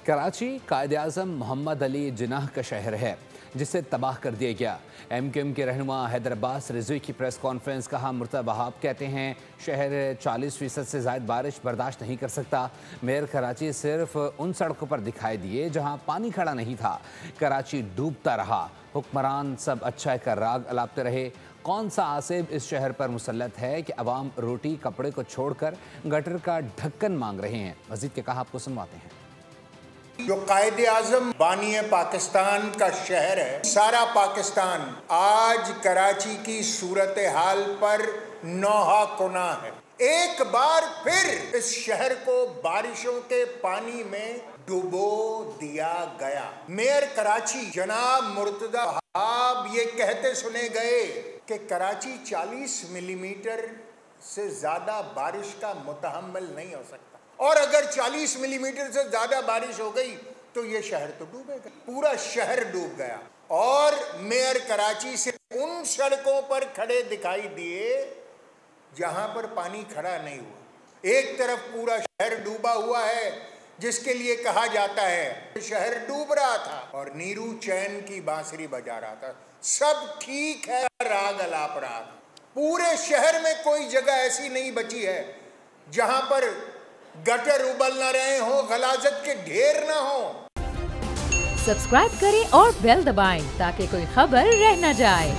कराची कायद-ए-आज़म मोहम्मद अली जिन्नाह का शहर है जिसे तबाह कर दिया गया। MQM के रहनुमा हैदर अब्बास रिजवी की प्रेस कॉन्फ्रेंस। कहा मुर्तज़ा वहाब कहते हैं शहर 40% से ज़ायद बारिश बर्दाश्त नहीं कर सकता। मेयर कराची सिर्फ उन सड़कों पर दिखाई दिए जहां पानी खड़ा नहीं था। कराची डूबता रहा। हुक्मरान सब अच्छा का राग अलापते रहे। कौन सा आसिब इस शहर पर मुसल्लत है कि अवाम रोटी कपड़े को छोड़कर गटर का ढक्कन मांग रहे हैं। मजीद के कहा आपको सुनवाते हैं। जो कायद-ए-आज़म बानी पाकिस्तान का शहर है, सारा पाकिस्तान आज कराची की सूरत हाल पर नौहा कुना है। एक बार फिर इस शहर को बारिशों के पानी में डुबो दिया गया। मेयर कराची जनाब मुर्तज़ा वहाब ये कहते सुने गए कि कराची 40 मिलीमीटर से ज्यादा बारिश का मुतहम्मिल नहीं हो सकता, और अगर 40 मिलीमीटर से ज्यादा बारिश हो गई तो ये शहर तो डूबेगा। पूरा शहर डूब गया। और मेयर कराची से उन सड़कों पर खड़े दिखाई दिए जहां पर पानी खड़ा नहीं हुआ। एक तरफ पूरा शहर डूबा हुआ है जिसके लिए कहा जाता है शहर डूब रहा था और नीरू चैन की बांसुरी बजा रहा था। सब ठीक है, राग अलाप रहा था। पूरे शहर में कोई जगह ऐसी नहीं बची है जहां पर गटर उबल ना रहे हो, गलाजत के ढेर ना हो। सब्सक्राइब करें और बेल दबाएं ताकि कोई खबर रह न जाए।